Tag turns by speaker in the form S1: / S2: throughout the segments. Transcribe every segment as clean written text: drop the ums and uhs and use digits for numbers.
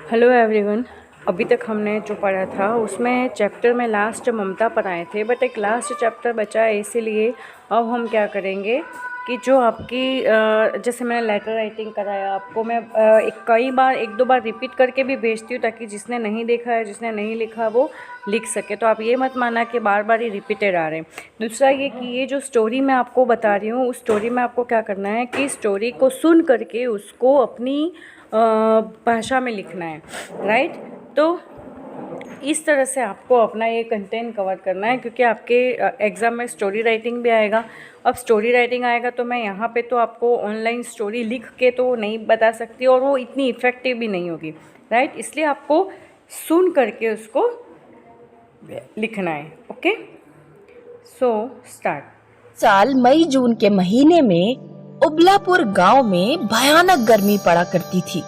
S1: Hello everyone. अभी तक हमने जो पढ़ा था उसमें चैप्टर में लास्ट ममता पढ़ाए थे, बट एक लास्ट चैप्टर बचा है, इसीलिए अब हम क्या करेंगे कि जो आपकी जैसे मैंने लेटर राइटिंग कराया आपको, मैं एक दो बार रिपीट करके भी भेजती हूँ ताकि जिसने नहीं देखा है, जिसने नहीं लिखा वो लिख सके। तो आप ये मत माना कि बार बार ही रिपीटेड आ रहे हैं। दूसरा ये कि ये जो स्टोरी मैं आपको बता रही हूँ, उस स्टोरी में आपको क्या करना है कि स्टोरी को सुन करके उसको अपनी भाषा में लिखना है, राइट। तो इस तरह से आपको अपना ये कंटेंट कवर करना है, क्योंकि आपके एग्ज़ाम में स्टोरी राइटिंग भी आएगा। अब स्टोरी राइटिंग आएगा तो मैं यहाँ पे तो आपको ऑनलाइन स्टोरी लिख के तो नहीं बता सकती, और वो इतनी इफ़ेक्टिव भी नहीं होगी, राइट। इसलिए आपको सुन करके उसको लिखना है। Okay, so start.
S2: साल मई जून के महीने में उबलापुर गांव में भयानक गर्मी पड़ा करती थी।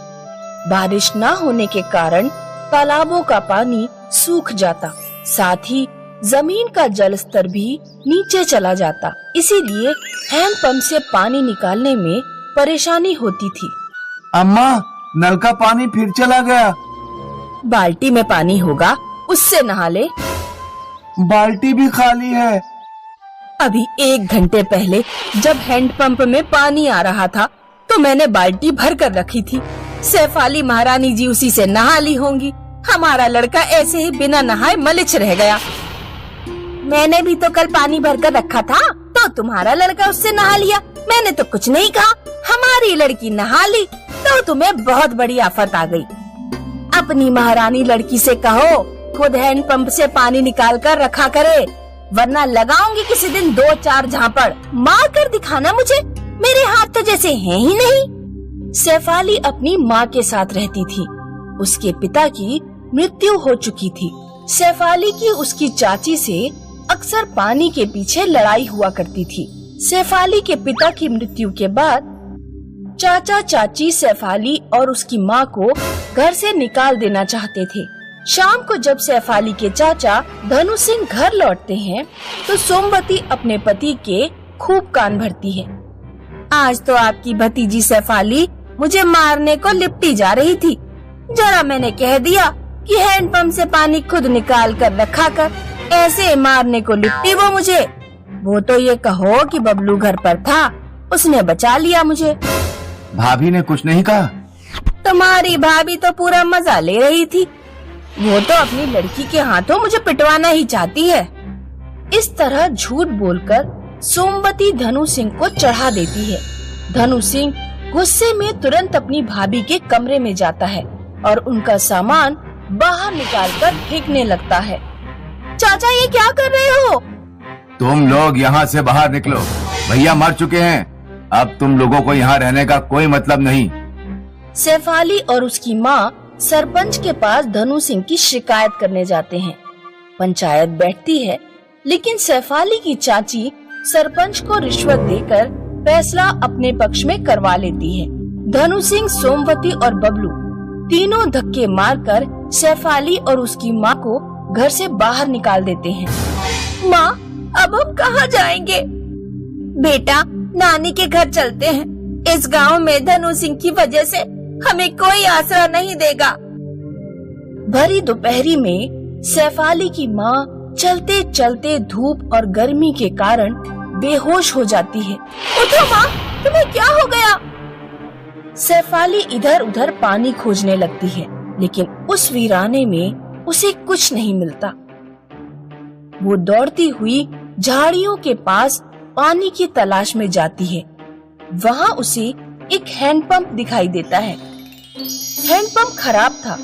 S2: बारिश न होने के कारण तालाबों का पानी सूख जाता, साथ ही जमीन का जल स्तर भी नीचे चला जाता। इसीलिए हैंडपंप से पानी निकालने में परेशानी होती थी।
S3: अम्मा, नल का पानी फिर चला गया।
S2: बाल्टी में पानी होगा, उससे नहा ले।
S3: बाल्टी भी खाली है।
S2: अभी 1 घंटे पहले जब हैंडपंप में पानी आ रहा था तो मैंने बाल्टी भर कर रखी थी। सैफाली महारानी जी उसी से नहा ली होंगी। हमारा लड़का ऐसे ही बिना नहाए मलिच रह गया। मैंने भी तो कल पानी भर कर रखा था, तो तुम्हारा लड़का उससे नहा लिया। मैंने तो कुछ नहीं कहा, हमारी लड़की नहा ली तो तुम्हें बहुत बड़ी आफत आ गई। अपनी महारानी लड़की से कहो खुद हैंडपंप से पानी निकाल कर रखा करे, वरना लगाऊंगी किसी दिन 2-4 झापड़। मार कर दिखाना मुझे, मेरे हाथ तो जैसे हैं ही नहीं। सैफाली अपनी माँ के साथ रहती थी। उसके पिता की मृत्यु हो चुकी थी। सैफाली की उसकी चाची से अक्सर पानी के पीछे लड़ाई हुआ करती थी। सैफाली के पिता की मृत्यु के बाद चाचा चाची सैफाली और उसकी माँ को घर से निकाल देना चाहते थे। शाम को जब सैफाली के चाचा धनु सिंह घर लौटते हैं तो सोमवती अपने पति के खूब कान भरती है। आज तो आपकी भतीजी सैफाली मुझे मारने को लिपटी जा रही थी। जरा मैंने कह दिया कि हैंडपंप से पानी खुद निकाल कर रखा कर, ऐसे मारने को लिपटी वो मुझे। वो तो ये कहो कि बबलू घर पर था, उसने बचा लिया मुझे।
S3: भाभी ने कुछ नहीं कहा?
S2: तुम्हारी भाभी तो पूरा मजा ले रही थी। वो तो अपनी लड़की के हाथों मुझे पिटवाना ही चाहती है। इस तरह झूठ बोलकर सोमवती धनु सिंह को चढ़ा देती है। धनु सिंह गुस्से में तुरंत अपनी भाभी के कमरे में जाता है और उनका सामान बाहर निकालकर फेंकने लगता है। चाचा, ये क्या कर रहे हो?
S3: तुम लोग यहाँ से बाहर निकलो, भैया मर चुके हैं। अब तुम लोगों को यहाँ रहने का कोई मतलब नहीं।
S2: सैफाली और उसकी माँ सरपंच के पास धनु सिंह की शिकायत करने जाते हैं। पंचायत बैठती है, लेकिन सैफाली की चाची सरपंच को रिश्वत देकर फैसला अपने पक्ष में करवा लेती है। धनु सिंह, सोमवती और बबलू तीनों धक्के मारकर सैफाली और उसकी माँ को घर से बाहर निकाल देते हैं। माँ, अब हम कहाँ जाएंगे? बेटा, नानी के घर चलते हैं। इस गांव में धनु सिंह की वजह से हमें कोई आसरा नहीं देगा। भरी दोपहरी में सैफाली की माँ चलते चलते धूप और गर्मी के कारण बेहोश हो जाती है। उठो माँ, तुम्हें क्या हो गया? सैफाली इधर उधर पानी खोजने लगती है, लेकिन उस वीराने में उसे कुछ नहीं मिलता। वो दौड़ती हुई झाड़ियों के पास पानी की तलाश में जाती है। वहाँ उसे एक हैंडपंप दिखाई देता है। हैंडपंप खराब था,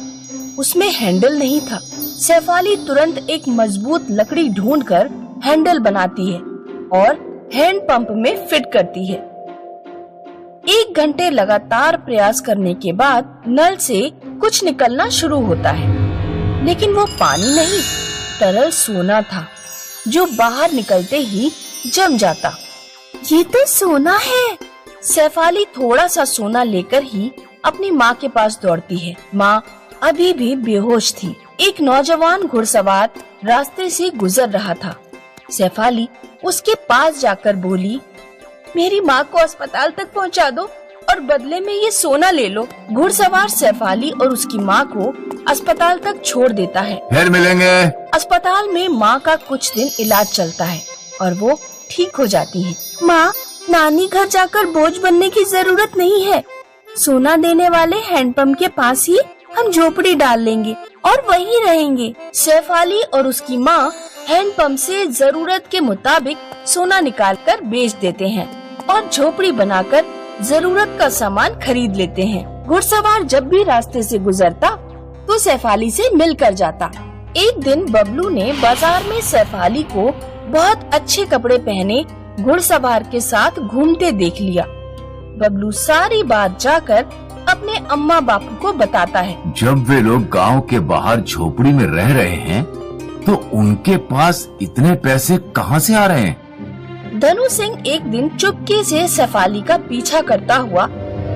S2: उसमें हैंडल नहीं था। सैफाली तुरंत एक मजबूत लकड़ी ढूंढकर हैंडल बनाती है और हैंडपंप में फिट करती है। 1 घंटे लगातार प्रयास करने के बाद नल से कुछ निकलना शुरू होता है, लेकिन वो पानी नहीं, तरल सोना था जो बाहर निकलते ही जम जाता। ये तो सोना है। सैफाली थोड़ा सा सोना लेकर ही अपनी माँ के पास दौड़ती है। माँ अभी भी बेहोश थी। एक नौजवान घुड़सवार रास्ते से गुजर रहा था। सैफाली उसके पास जाकर बोली, मेरी माँ को अस्पताल तक पहुँचा दो, और बदले में ये सोना ले लो। घुड़सवार सैफ अली और उसकी माँ को अस्पताल तक छोड़ देता है।
S3: फिर मिलेंगे।
S2: अस्पताल में माँ का कुछ दिन इलाज चलता है और वो ठीक हो जाती है। माँ, नानी घर जाकर बोझ बनने की जरूरत नहीं है। सोना देने वाले हैंडपंप के पास ही हम झोपड़ी डाल लेंगे और वहीं रहेंगे। सैफ अली और उसकी माँ हैंडपंप से जरूरत के मुताबिक सोना निकालकर बेच देते हैं और झोपड़ी बनाकर जरूरत का सामान खरीद लेते हैं। घुड़सवार जब भी रास्ते से गुजरता तो सैफ अली से मिलकर जाता। एक दिन बबलू ने बाजार में सैफ अली को बहुत अच्छे कपड़े पहने घुड़सवार के साथ घूमते देख लिया। बबलू सारी बात जाकर अपने अम्मा बापू को बताता है।
S3: जब वे लोग गांव के बाहर झोपड़ी में रह रहे हैं तो उनके पास इतने पैसे कहां से आ रहे हैं?
S2: धनु सिंह एक दिन चुपके से सैफ अली का पीछा करता हुआ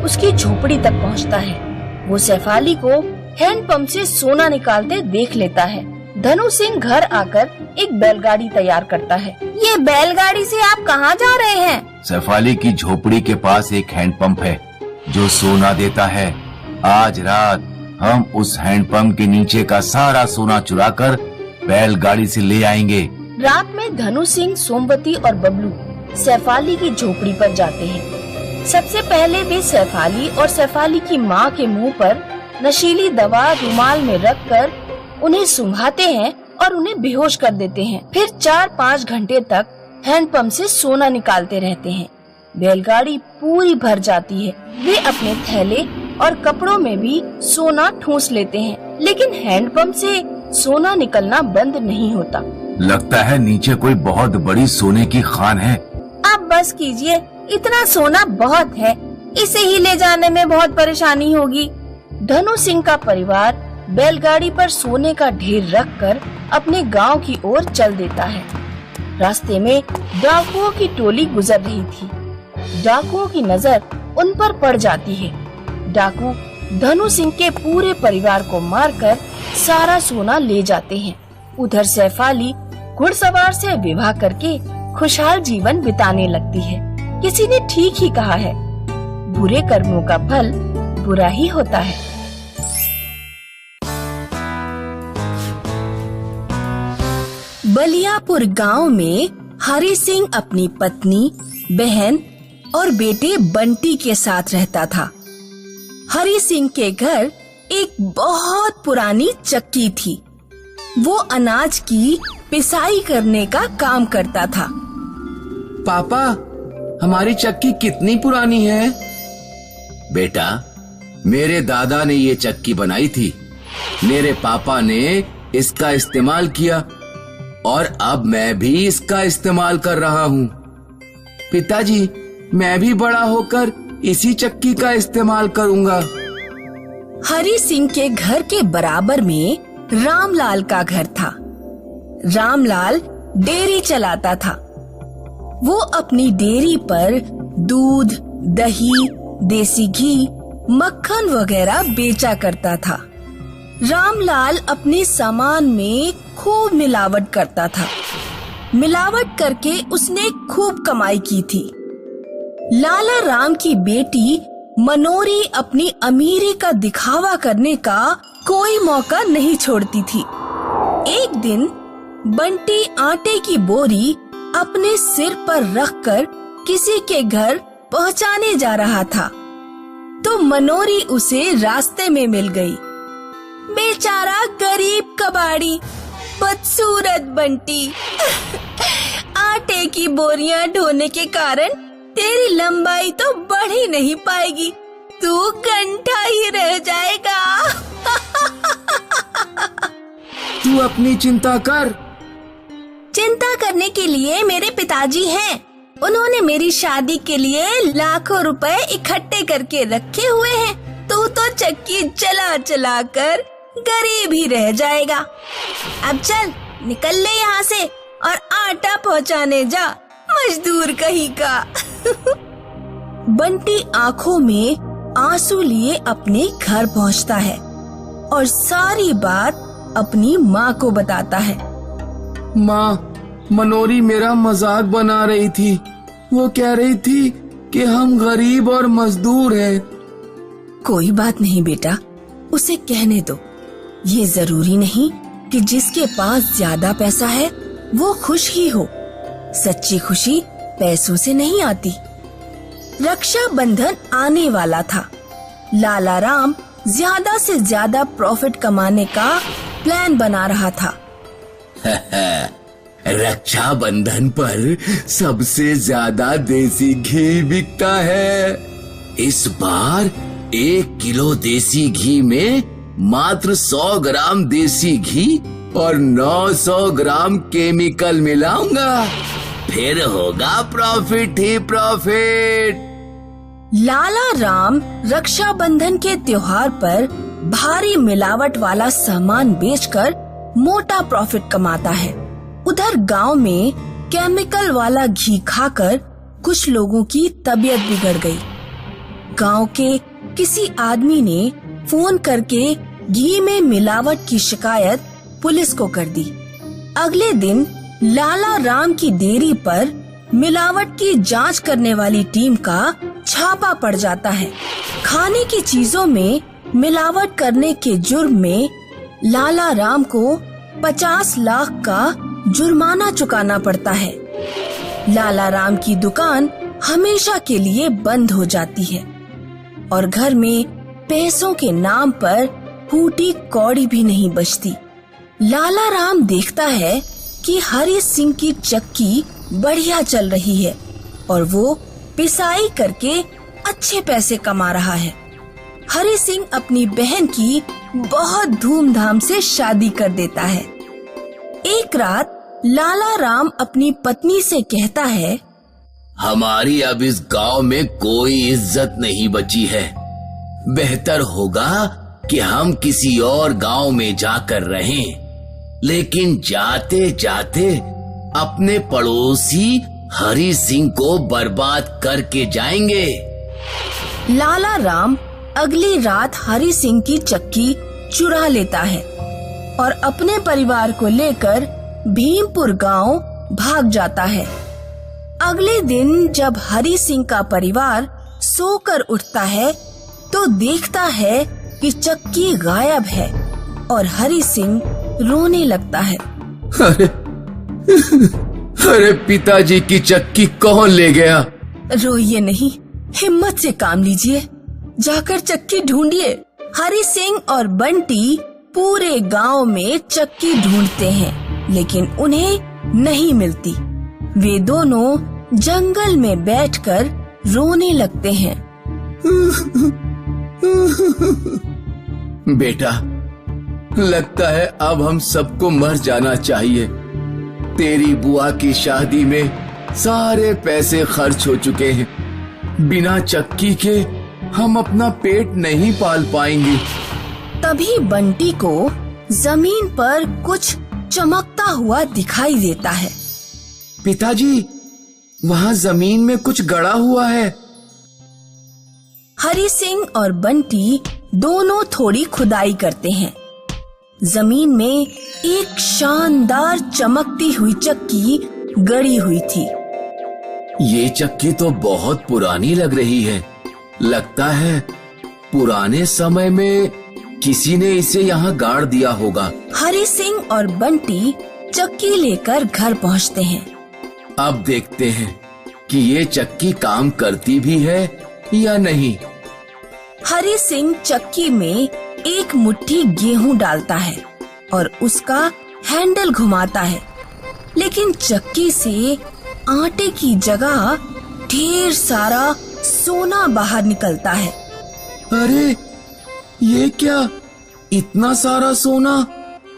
S2: उसकी झोपड़ी तक पहुंचता है। वो सैफ अली को हैंडपंप से सोना निकालते देख लेता है। धनु सिंह घर आकर एक बैलगाड़ी तैयार करता है। ये बैलगाड़ी से आप कहाँ जा रहे हैं?
S3: सैफ अली की झोपड़ी के पास एक हैंडपंप है जो सोना देता है। आज रात हम उस हैंडपंप के नीचे का सारा सोना चुराकर बैलगाड़ी से ले आएंगे।
S2: रात में धनु सिंह, सोमवती और बबलू सैफ अली की झोपड़ी पर जाते हैं। सबसे पहले वे सैफ अली और सैफ अली की माँ के मुंह पर नशीली दवा रुमाल में रखकर उन्हें सुंघाते हैं और उन्हें बेहोश कर देते हैं। फिर 4-5 घंटे तक हैंडपंप से सोना निकालते रहते हैं। बैलगाड़ी पूरी भर जाती है। वे अपने थैले और कपड़ों में भी सोना ठूंस लेते हैं, लेकिन हैंडपंप से सोना निकलना बंद नहीं होता।
S3: लगता है नीचे कोई बहुत बड़ी सोने की खान है।
S2: आप बस कीजिए, इतना सोना बहुत है, इसे ही ले जाने में बहुत परेशानी होगी। धनु सिंह का परिवार बैलगाड़ी पर सोने का ढेर रखकर अपने गांव की ओर चल देता है। रास्ते में डाकुओं की टोली गुजर रही थी। डाकुओं की नजर उन पर पड़ जाती है। डाकू धनु सिंह के पूरे परिवार को मारकर सारा सोना ले जाते हैं। उधर सैफ अली घुड़सवार से विवाह करके खुशहाल जीवन बिताने लगती है। किसी ने ठीक ही कहा है, बुरे कर्मों का फल बुरा ही होता है। बलियापुर गांव में हरि सिंह अपनी पत्नी, बहन और बेटे बंटी के साथ रहता था। हरि सिंह के घर एक बहुत पुरानी चक्की थी। वो अनाज की पिसाई करने का काम करता था।
S4: पापा, हमारी चक्की कितनी पुरानी है?
S3: बेटा, मेरे दादा ने ये चक्की बनाई थी। मेरे पापा ने इसका इस्तेमाल किया और अब मैं भी इसका इस्तेमाल कर रहा हूँ।
S4: पिताजी, मैं भी बड़ा होकर इसी चक्की का इस्तेमाल करूँगा।
S2: हरि सिंह के घर के बराबर में रामलाल का घर था। रामलाल डेयरी चलाता था। वो अपनी डेयरी पर दूध, दही, देसी घी, मक्खन वगैरह बेचा करता था। रामलाल अपने सामान में खूब मिलावट करता था। मिलावट करके उसने खूब कमाई की थी। लाला राम की बेटी मनोरी अपनी अमीरी का दिखावा करने का कोई मौका नहीं छोड़ती थी। एक दिन बंटी आटे की बोरी अपने सिर पर रखकर किसी के घर पहुंचाने जा रहा था, तो मनोरी उसे रास्ते में मिल गई। बेचारा गरीब कबाड़ी, बदसूरत बंटी। आटे की बोरियां ढोने के कारण तेरी लंबाई तो बढ़ ही नहीं पाएगी, तू कंठा ही रह जाएगा।
S4: तू अपनी चिंता कर।
S2: चिंता करने के लिए मेरे पिताजी हैं। उन्होंने मेरी शादी के लिए लाखों रुपए इकट्ठे करके रखे हुए हैं। तू तो चक्की चला चला कर गरीब ही रह जाएगा। अब चल, निकल ले यहाँ से और आटा पहुँचाने जा, मजदूर कहीं का। बंटी आंखों में आंसू लिए अपने घर पहुँचता है और सारी बात अपनी माँ को बताता है।
S4: माँ, मनोरी मेरा मजाक बना रही थी। वो कह रही थी कि हम गरीब और मजदूर हैं।
S2: कोई बात नहीं बेटा, उसे कहने दो। ये जरूरी नहीं कि जिसके पास ज्यादा पैसा है वो खुश ही हो। सच्ची खुशी पैसों से नहीं आती। रक्षाबंधन आने वाला था। लाला राम ज्यादा से ज्यादा प्रॉफिट कमाने का प्लान बना रहा था।
S3: रक्षाबंधन पर सबसे ज्यादा देसी घी बिकता है। इस बार 1 किलो देसी घी में मात्र 100 ग्राम देसी घी और 900 ग्राम केमिकल मिलाऊंगा, फिर होगा प्रॉफिट ही प्रॉफिट।
S2: लाला राम रक्षाबंधन के त्योहार पर भारी मिलावट वाला सामान बेचकर मोटा प्रॉफिट कमाता है। उधर गांव में केमिकल वाला घी खाकर कुछ लोगों की तबीयत बिगड़ गई। गांव के किसी आदमी ने फोन करके घी में मिलावट की शिकायत पुलिस को कर दी। अगले दिन लाला राम की डेयरी पर मिलावट की जांच करने वाली टीम का छापा पड़ जाता है। खाने की चीजों में मिलावट करने के जुर्म में लाला राम को 50 लाख का जुर्माना चुकाना पड़ता है। लाला राम की दुकान हमेशा के लिए बंद हो जाती है और घर में पैसों के नाम पर फूटी कौड़ी भी नहीं बचती। लाला राम देखता है कि हरि सिंह की चक्की बढ़िया चल रही है और वो पिसाई करके अच्छे पैसे कमा रहा है। हरि सिंह अपनी बहन की बहुत धूमधाम से शादी कर देता है। एक रात लाला राम अपनी पत्नी से कहता है,
S3: हमारी अब इस गांव में कोई इज्जत नहीं बची है। बेहतर होगा कि हम किसी और गांव में जाकर रहें, लेकिन जाते जाते अपने पड़ोसी हरि सिंह को बर्बाद करके जाएंगे।
S2: लाला राम अगली रात हरि सिंह की चक्की चुरा लेता है और अपने परिवार को लेकर भीमपुर गांव भाग जाता है। अगले दिन जब हरि सिंह का परिवार सोकर उठता है तो देखता है कि चक्की गायब है और हरि सिंह रोने लगता है।
S4: अरे पिताजी की चक्की कौन ले गया?
S2: रोइए नहीं, हिम्मत से काम लीजिए, जाकर चक्की ढूंढिए। हरि सिंह और बंटी पूरे गांव में चक्की ढूंढते हैं, लेकिन उन्हें नहीं मिलती। वे दोनों जंगल में बैठकर रोने लगते हैं।
S4: बेटा, लगता है अब हम सबको मर जाना चाहिए। तेरी बुआ की शादी में सारे पैसे खर्च हो चुके हैं। बिना चक्की के हम अपना पेट नहीं पाल पाएंगे।
S2: तभी बंटी को जमीन पर कुछ चमकता हुआ दिखाई देता है।
S4: पिताजी, वहाँ जमीन में कुछ गड़ा हुआ है।
S2: हरि सिंह और बंटी दोनों थोड़ी खुदाई करते हैं। जमीन में एक शानदार चमकती हुई चक्की गड़ी हुई थी।
S3: ये चक्की तो बहुत पुरानी लग रही है। लगता है पुराने समय में किसी ने इसे यहाँ गाड़ दिया होगा।
S2: हरि सिंह और बंटी चक्की लेकर घर पहुँचते हैं।
S3: अब देखते हैं कि ये चक्की काम करती भी है या नहीं।
S2: हरि सिंह चक्की में एक मुट्ठी गेहूं डालता है और उसका हैंडल घुमाता है, लेकिन चक्की से आटे की जगह ढेर सारा सोना बाहर निकलता है।
S4: अरे ये क्या, इतना सारा सोना?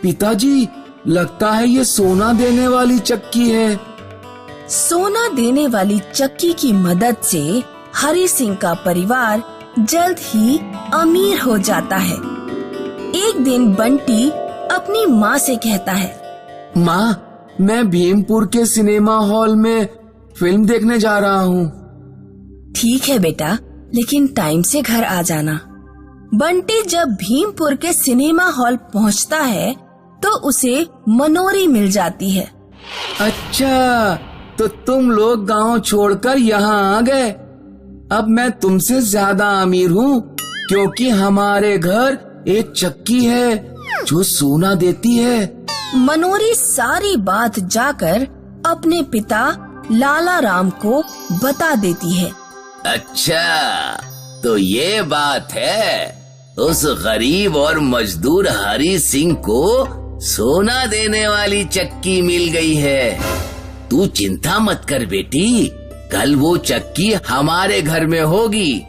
S4: पिताजी, लगता है ये सोना देने वाली चक्की है।
S2: सोना देने वाली चक्की की मदद से हरि सिंह का परिवार जल्द ही अमीर हो जाता है। एक दिन बंटी अपनी माँ से कहता है,
S4: माँ, मैं भीमपुर के सिनेमा हॉल में फिल्म देखने जा रहा हूँ।
S2: ठीक है बेटा, लेकिन टाइम से घर आ जाना। बंटी जब भीमपुर के सिनेमा हॉल पहुँचता है तो उसे मनोरी मिल जाती है।
S4: अच्छा, तो तुम लोग गांव छोड़कर यहाँ आ गए।
S3: अब मैं तुमसे ज्यादा अमीर हूँ, क्योंकि हमारे घर एक चक्की है जो सोना देती है।
S2: मनोरी सारी बात जाकर अपने पिता लाला राम को बता देती है।
S3: अच्छा, तो ये बात है, उस गरीब और मजदूर हरी सिंह को सोना देने वाली चक्की मिल गई है। तू चिंता मत कर बेटी, कल वो चक्की हमारे घर में होगी।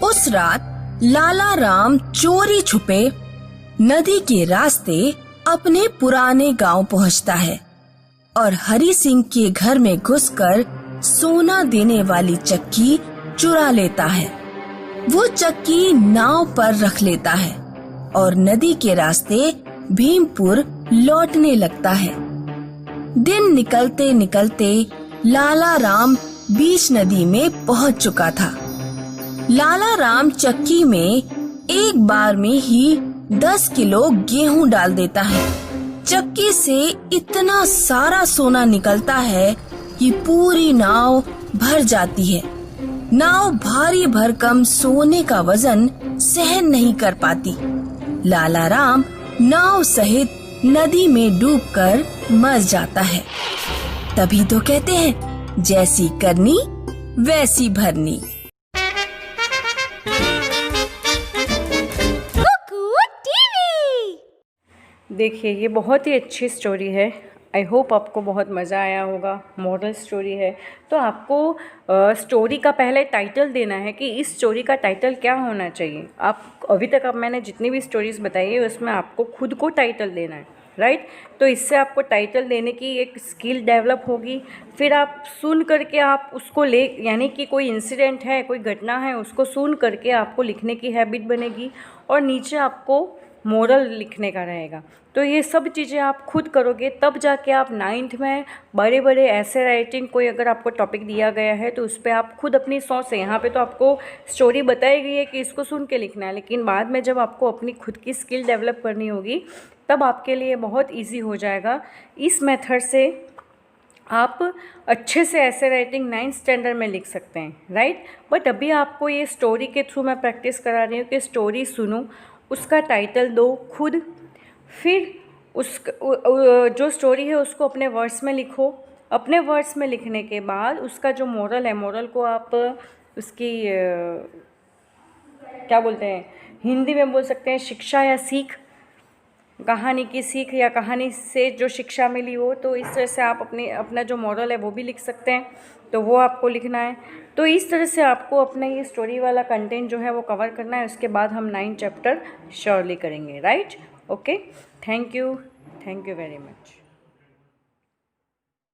S2: उस रात लाला राम चोरी छुपे नदी के रास्ते अपने पुराने गांव पहुंचता है और हरी सिंह के घर में घुसकर सोना देने वाली चक्की चुरा लेता है। वो चक्की नाव पर रख लेता है और नदी के रास्ते भीमपुर लौटने लगता है। दिन निकलते निकलते लाला राम बीच नदी में पहुंच चुका था। लाला राम चक्की में एक बार में ही 10 किलो गेहूं डाल देता है। चक्की से इतना सारा सोना निकलता है कि पूरी नाव भर जाती है। नाव भारी भरकम सोने का वजन सहन नहीं कर पाती। लाला राम नाव सहित नदी में डूबकर मर जाता है। तभी तो कहते हैं, जैसी करनी वैसी भरनी।
S1: देखिए, ये बहुत ही अच्छी स्टोरी है। आई होप आपको बहुत मज़ा आया होगा। मॉरल स्टोरी है, तो आपको स्टोरी का पहले टाइटल देना है कि इस स्टोरी का टाइटल क्या होना चाहिए। आप अभी तक मैंने जितनी भी स्टोरीज़ बताई है उसमें आपको खुद को टाइटल देना है, राइट। तो इससे आपको टाइटल देने की एक स्किल डेवलप होगी। फिर आप सुन करके आप उसको यानी कि कोई इंसिडेंट है, कोई घटना है, उसको सुन करके आपको लिखने की हैबिट बनेगी और नीचे आपको मोरल लिखने का रहेगा। तो ये सब चीज़ें आप खुद करोगे, तब जाके आप 9th में बड़े बड़े ऐसे राइटिंग, कोई अगर आपको टॉपिक दिया गया है तो उस पर आप खुद अपनी सोच से, यहाँ पे तो आपको स्टोरी बताई गई है कि इसको सुन के लिखना है, लेकिन बाद में जब आपको अपनी खुद की स्किल डेवलप करनी होगी तब आपके लिए बहुत ईजी हो जाएगा। इस मेथड से आप अच्छे से ऐसे राइटिंग 9th स्टैंडर्ड में लिख सकते हैं, राइट। बट अभी आपको ये स्टोरी के थ्रू मैं प्रैक्टिस करा रही हूँ कि स्टोरी सुनो, उसका टाइटल दो खुद, फिर जो स्टोरी है उसको अपने वर्ड्स में लिखो। अपने वर्ड्स में लिखने के बाद उसका जो मोरल है, मोरल को आप उसकी क्या बोलते हैं, हिंदी में बोल सकते हैं शिक्षा या सीख, कहानी की सीख या कहानी से जो शिक्षा मिली हो। तो इस तरह से आप अपना जो मॉरल है वो भी लिख सकते हैं, तो वो आपको लिखना है। तो इस तरह से आपको अपना ये स्टोरी वाला कंटेंट जो है वो कवर करना है। उसके बाद हम 9th चैप्टर श्योरली करेंगे, right. Okay, thank you very much.